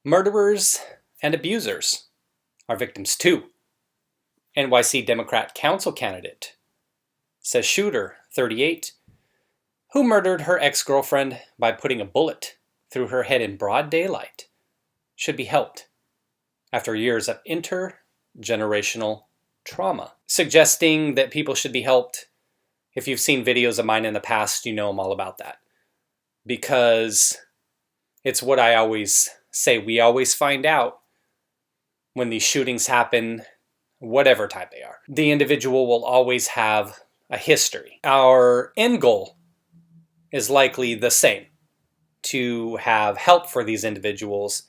Murderers and abusers are victims too. NYC Democrat council candidate says shooter, 38, who murdered her ex-girlfriend by putting a bullet through her head in broad daylight, should be helped after years of intergenerational trauma, suggesting that people should be helped. If you've seen videos of mine in the past, you know I'm all about that. Because it's what I always say, we always find out when these shootings happen, whatever type they are. The individual will always have a history. Our end goal is likely the same, to have help for these individuals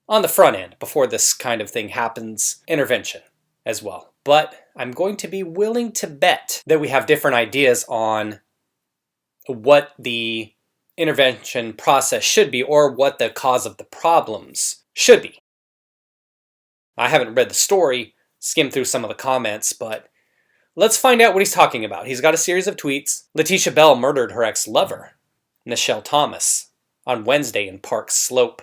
on the front end before this kind of thing happens, intervention as well. But I'm going to be willing to bet that we have different ideas on what the intervention process should be or what the cause of the problems should be. I haven't read the story, skimmed through some of the comments, but let's find out what he's talking about. He's got a series of tweets. Latisha Bell murdered her ex-lover, Nichelle Thomas, on Wednesday in Park Slope.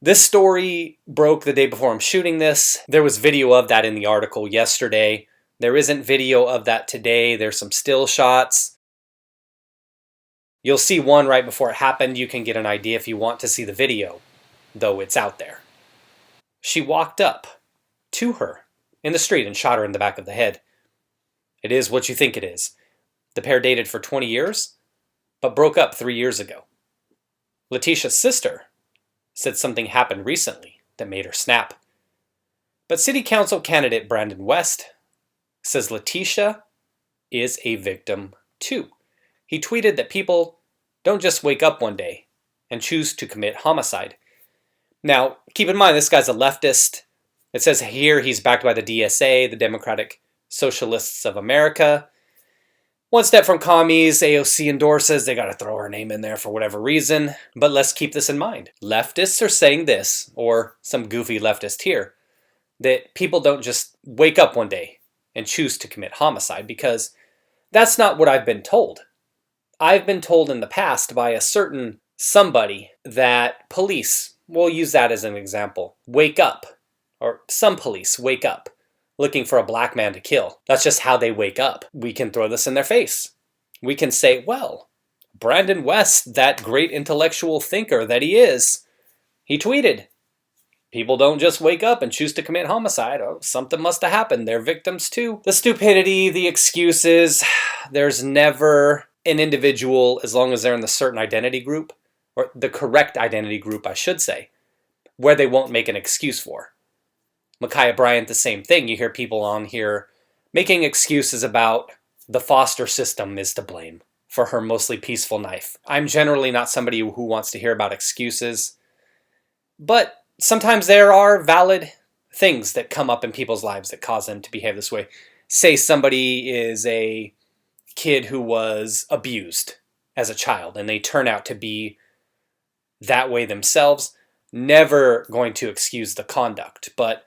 This story broke the day before I'm shooting this. There was video of that in the article yesterday. There isn't video of that today. There's some still shots. You'll see one right before it happened. You can get an idea if you want to see the video, though it's out there. She walked up to her in the street and shot her in the back of the head. It is what you think it is. The pair dated for 20 years, but broke up 3 years ago. Latisha's sister said something happened recently that made her snap. But City Council candidate Brandon West says Latisha is a victim too. He tweeted that people don't just wake up one day and choose to commit homicide. Now, keep in mind, this guy's a leftist. It says here he's backed by the DSA, the Democratic Socialists of America. One step from commies, AOC endorses. They got to throw her name in there for whatever reason. But let's keep this in mind. Leftists are saying this, or some goofy leftist here, that people don't just wake up one day and choose to commit homicide, because that's not what I've been told. I've been told in the past by a certain somebody that police, we'll use that as an example, wake up, or some police wake up looking for a black man to kill. That's just how they wake up. We can throw this in their face. We can say, well, Brandon West, that great intellectual thinker that he is, he tweeted, people don't just wake up and choose to commit homicide. Oh, something must have happened. They're victims too. The stupidity, the excuses, there's never an individual, as long as they're in the certain identity group, or the correct identity group, I should say, where they won't make an excuse for. Ma'Khia Bryant, the same thing. You hear people on here making excuses about the foster system is to blame for her mostly peaceful life. I'm generally not somebody who wants to hear about excuses, but sometimes there are valid things that come up in people's lives that cause them to behave this way. Say somebody is a kid who was abused as a child and they turn out to be that way themselves. Never going to excuse the conduct, but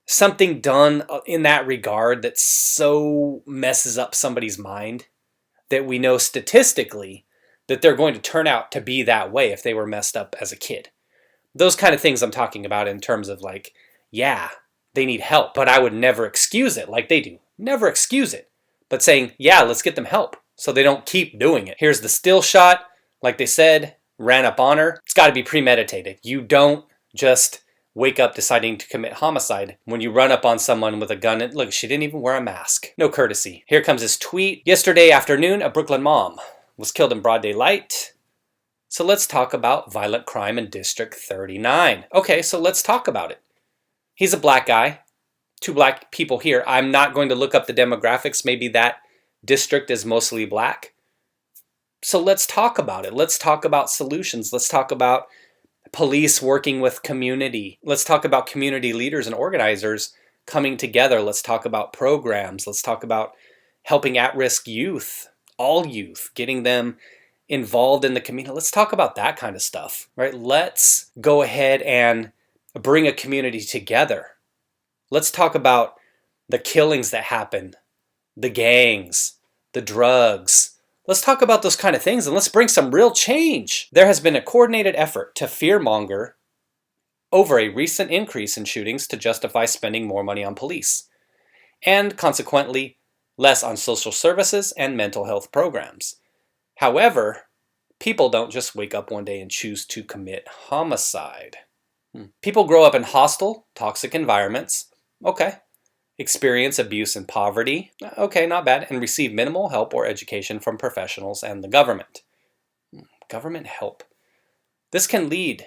something done in that regard that so messes up somebody's mind that we know statistically that they're going to turn out to be that way if they were messed up as a kid. Those kind of things I'm talking about in terms of like, yeah, they need help, but I would never excuse it like they do. Never excuse it. But saying, yeah, let's get them help so they don't keep doing it. Here's the still shot. Like they said, ran up on her. It's got to be premeditated. You don't just wake up deciding to commit homicide when you run up on someone with a gun. And look, she didn't even wear a mask. No courtesy. Here comes his tweet. Yesterday afternoon, a Brooklyn mom was killed in broad daylight. So let's talk about violent crime in District 39. Okay, so let's talk about it. He's a black guy. 2 black people here. I'm not going to look up the demographics. Maybe that district is mostly black. So let's talk about it. Let's talk about solutions. Let's talk about police working with community. Let's talk about community leaders and organizers coming together. Let's talk about programs. Let's talk about helping at-risk youth, all youth, getting them involved in the community. Let's talk about that kind of stuff, right? Let's go ahead and bring a community together. Let's talk about the killings that happen, the gangs, the drugs. Let's talk about those kind of things and let's bring some real change. There has been a coordinated effort to fearmonger over a recent increase in shootings to justify spending more money on police, and consequently, less on social services and mental health programs. However, people don't just wake up one day and choose to commit homicide. People grow up in hostile, toxic environments. Okay. Experience abuse and poverty. Okay, not bad. And receive minimal help or education from professionals and the government. Government help. This can lead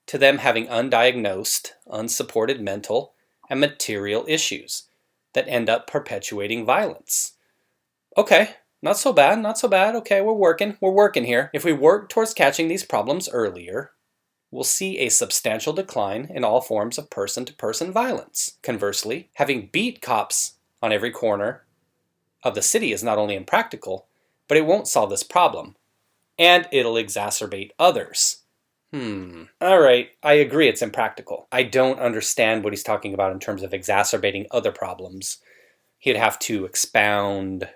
to them having undiagnosed, unsupported mental and material issues that end up perpetuating violence. Okay, not so bad, not so bad. Okay, we're working here. If we work towards catching these problems earlier, we'll see a substantial decline in all forms of person-to-person violence. Conversely, having beat cops on every corner of the city is not only impractical, but it won't solve this problem, and it'll exacerbate others. All right, I agree it's impractical. I don't understand what he's talking about in terms of exacerbating other problems. He'd have to expound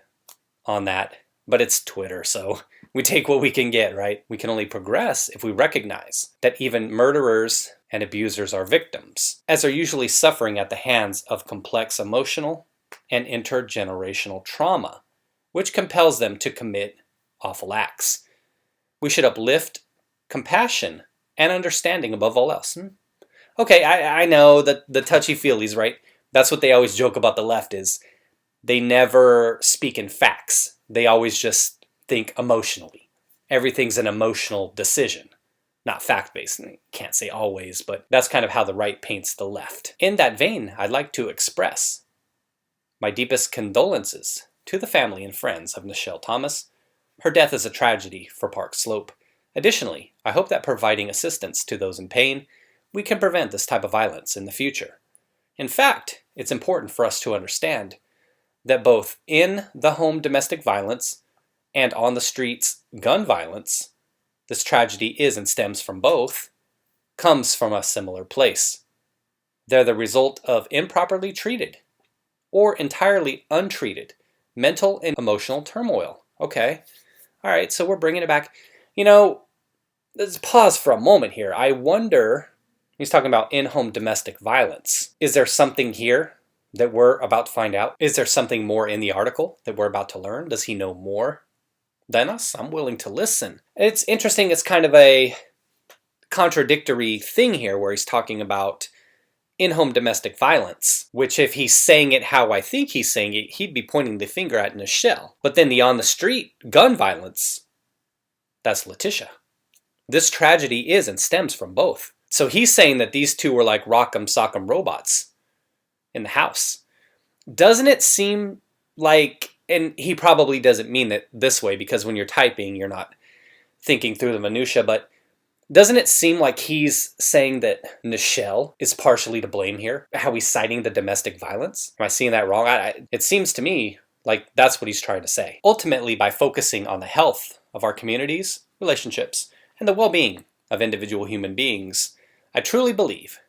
on that, but it's Twitter, so we take what we can get, right? We can only progress if we recognize that even murderers and abusers are victims, as they're usually suffering at the hands of complex emotional and intergenerational trauma, which compels them to commit awful acts. We should uplift compassion and understanding above all else. Okay, I know that the touchy-feelies, right? That's what they always joke about the left is they never speak in facts. They always just think emotionally. Everything's an emotional decision, not fact-based. Can't say always, but that's kind of how the right paints the left. In that vein, I'd like to express my deepest condolences to the family and friends of Nichelle Thomas. Her death is a tragedy for Park Slope. Additionally, I hope that providing assistance to those in pain, we can prevent this type of violence in the future. In fact, it's important for us to understand that both in the home domestic violence and on the streets gun violence, this tragedy is and stems from both, comes from a similar place. They're the result of improperly treated or entirely untreated mental and emotional turmoil. Okay, all right, so we're bringing it back. Let's pause for a moment here. I wonder, he's talking about in-home domestic violence. Is there something here that we're about to find out? Is there something more in the article that we're about to learn? Does he know more than us? I'm willing to listen. It's interesting, it's kind of a contradictory thing here where he's talking about in-home domestic violence, which if he's saying it how I think he's saying it, he'd be pointing the finger at Nichelle. But then the on-the-street gun violence, that's Latisha. This tragedy is and stems from both. So he's saying that these two were like rock'em sock'em robots in the house. Doesn't it seem like, and he probably doesn't mean it this way because when you're typing, you're not thinking through the minutia, but doesn't it seem like he's saying that Nichelle is partially to blame here? How he's citing the domestic violence? Am I seeing that wrong? It seems to me like that's what he's trying to say. Ultimately, by focusing on the health of our communities, relationships, and the well-being of individual human beings, I truly believe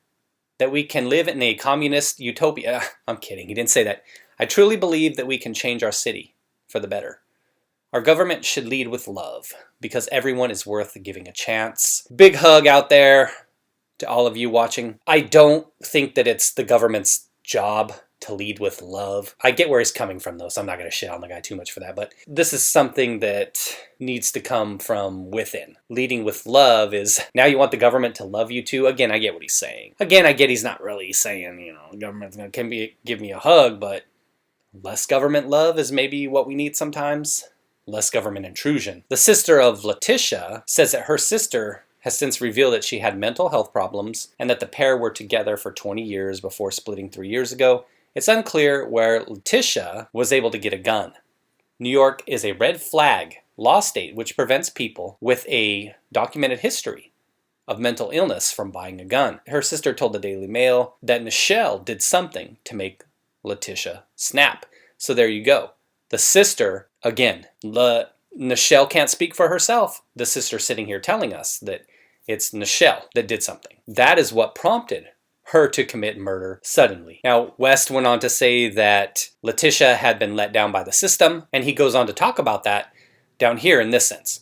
that we can live in a communist utopia. I'm kidding, he didn't say that. I truly believe that we can change our city for the better. Our government should lead with love because everyone is worth giving a chance. Big hug out there to all of you watching. I don't think that it's the government's job to lead with love. I get where he's coming from though, so I'm not going to shit on the guy too much for that, but this is something that needs to come from within. Leading with love is, now you want the government to love you too? Again, I get what he's saying. Again, I get he's not really saying, the government's going to give me a hug, but less government love is maybe what we need sometimes. Less government intrusion. The sister of Latisha says that her sister has since revealed that she had mental health problems and that the pair were together for 20 years before splitting 3 years ago. It's unclear where Latisha was able to get a gun. New York is a red flag law state which prevents people with a documented history of mental illness from buying a gun. Her sister told the Daily Mail that Nichelle did something to make Latisha snap. So there you go. The sister, again, Nichelle can't speak for herself. The sister sitting here telling us that it's Nichelle that did something. That is what prompted her to commit murder suddenly. Now, West went on to say that Latisha had been let down by the system, and he goes on to talk about that down here in this sense.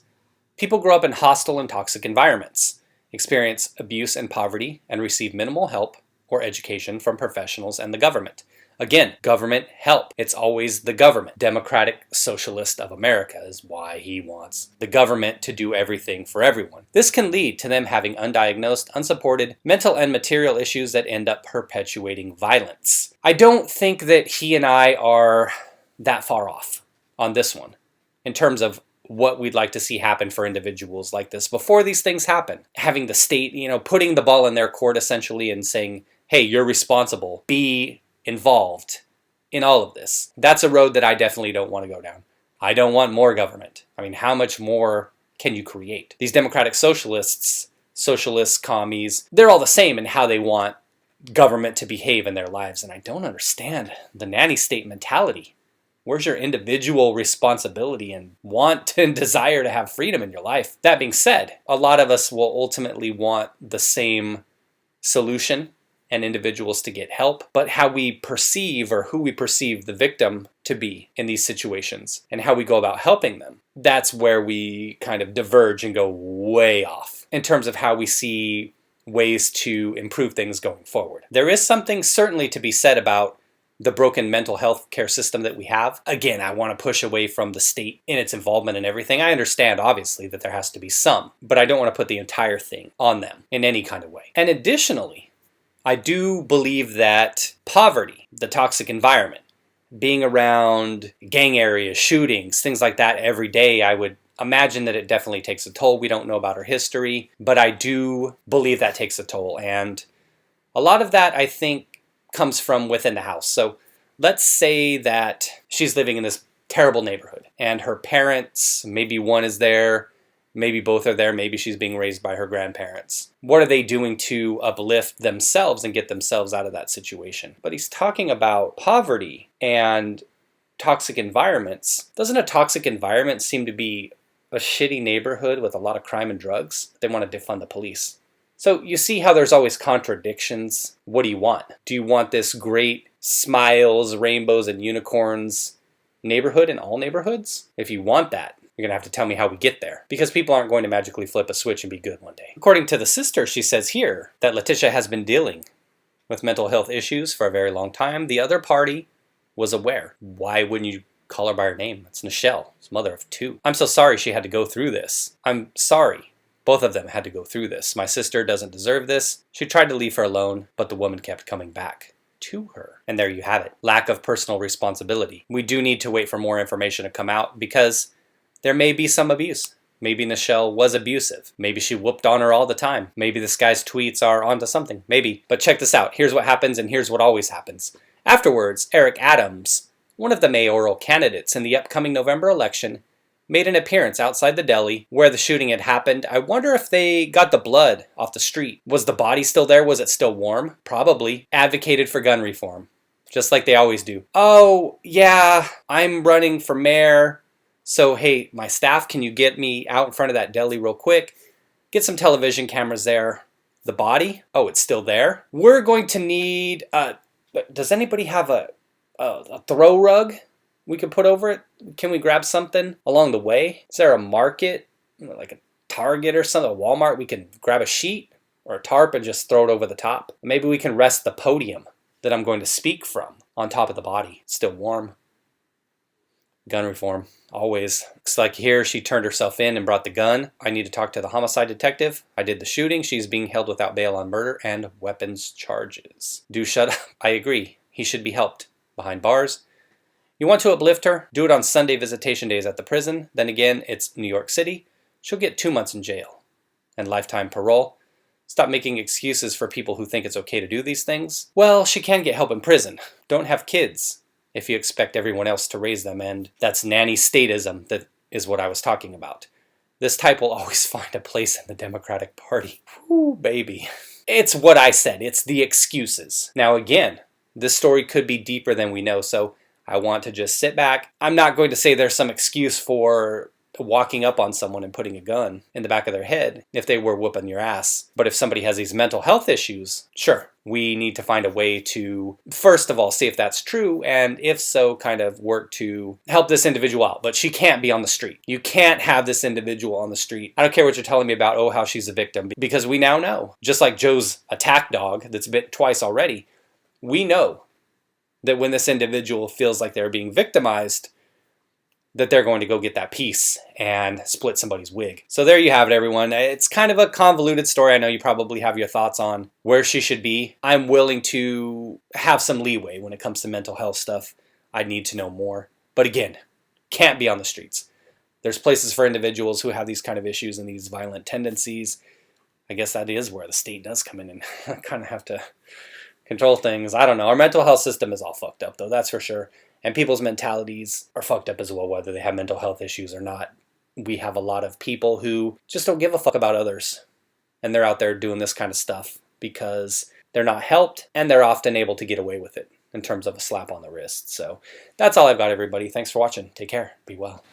People grow up in hostile and toxic environments. experience abuse and poverty, and receive minimal help or education from professionals and the government. Again, government help. It's always the government. Democratic Socialist of America is why he wants the government to do everything for everyone. This can lead to them having undiagnosed, unsupported mental and material issues that end up perpetuating violence. I don't think that he and I are that far off on this one in terms of what we'd like to see happen for individuals like this before these things happen. Having the state, putting the ball in their court essentially and saying, hey, you're responsible, be involved in all of this. That's a road that I definitely don't want to go down. I don't want more government. I mean, how much more can you create? These democratic socialists, commies, they're all the same in how they want government to behave in their lives. And I don't understand the nanny state mentality. Where's your individual responsibility and want and desire to have freedom in your life? That being said, a lot of us will ultimately want the same solution and individuals to get help, but how we perceive or who we perceive the victim to be in these situations and how we go about helping them, that's where we kind of diverge and go way off in terms of how we see ways to improve things going forward. There is something certainly to be said about the broken mental health care system that we have. Again, I want to push away from the state in its involvement in everything. I understand, obviously, that there has to be some, but I don't want to put the entire thing on them in any kind of way. And additionally, I do believe that poverty, the toxic environment, being around gang areas, shootings, things like that every day, I would imagine that it definitely takes a toll. We don't know about her history, but I do believe that takes a toll. And a lot of that, I think, comes from within the house. So let's say that she's living in this terrible neighborhood and her parents, maybe one is there, maybe both are there, maybe she's being raised by her grandparents. What are they doing to uplift themselves and get themselves out of that situation? But he's talking about poverty and toxic environments. Doesn't a toxic environment seem to be a shitty neighborhood with a lot of crime and drugs? They want to defund the police. So you see how there's always contradictions. What do you want? Do you want this great smiles, rainbows, and unicorns neighborhood in all neighborhoods? If you want that, you're going to have to tell me how we get there, because people aren't going to magically flip a switch and be good one day. According to the sister, she says here that Latisha has been dealing with mental health issues for a very long time. The other party was aware. Why wouldn't you call her by her name? It's Nichelle, it's mother of two. I'm so sorry she had to go through this. I'm sorry. Both of them had to go through this. My sister doesn't deserve this. She tried to leave her alone, but the woman kept coming back to her. And there you have it. Lack of personal responsibility. We do need to wait for more information to come out because there may be some abuse. Maybe Nichelle was abusive. Maybe she whooped on her all the time. Maybe this guy's tweets are onto something. Maybe. But check this out. Here's what happens and here's what always happens. Afterwards, Eric Adams, one of the mayoral candidates in the upcoming November election, made an appearance outside the deli where the shooting had happened. I wonder if they got the blood off the street. Was the body still there? Was it still warm? Probably. Advocated for gun reform, just like they always do. Oh, yeah, I'm running for mayor. So, hey, my staff, can you get me out in front of that deli real quick? Get some television cameras there. The body? Oh, it's still there? We're going to need, does anybody have a throw rug we could put over it? Can we grab something along the way? Is there a market, like a Target or something, a Walmart, we can grab a sheet or a tarp and just throw it over the top? Maybe we can rest the podium that I'm going to speak from on top of the body. It's still warm. Gun reform, always. Looks like here she turned herself in and brought the gun. I need to talk to the homicide detective. I did the shooting. She's being held without bail on murder and weapons charges. Do shut up. I agree. He should be helped behind bars. You want to uplift her? Do it on Sunday visitation days at the prison. Then again, it's New York City. She'll get 2 months in jail and lifetime parole. Stop making excuses for people who think it's okay to do these things. Well, she can get help in prison. Don't have kids if you expect everyone else to raise them, and that's nanny statism. That is what I was talking about. This type will always find a place in the Democratic Party. Whew, baby. It's what I said. It's the excuses. Now again, this story could be deeper than we know, so I want to just sit back. I'm not going to say there's some excuse for walking up on someone and putting a gun in the back of their head if they were whooping your ass. But if somebody has these mental health issues, sure, we need to find a way to, first of all, see if that's true, and if so, kind of work to help this individual out. But she can't be on the street. You can't have this individual on the street. I don't care what you're telling me about, oh, how she's a victim, because we now know, just like Joe's attack dog that's bit twice already, we know that when this individual feels like they're being victimized, that they're going to go get that piece and split somebody's wig. So there you have it, everyone. It's kind of a convoluted story. I know you probably have your thoughts on where she should be. I'm willing to have some leeway when it comes to mental health stuff. I need to know more. But again, can't be on the streets. There's places for individuals who have these kind of issues and these violent tendencies. I guess that is where the state does come in and kind of have to control things. I don't know. Our mental health system is all fucked up, though, that's for sure. And people's mentalities are fucked up as well, whether they have mental health issues or not. We have a lot of people who just don't give a fuck about others. And they're out there doing this kind of stuff because they're not helped and they're often able to get away with it in terms of a slap on the wrist. So that's all I've got, everybody. Thanks for watching. Take care. Be well.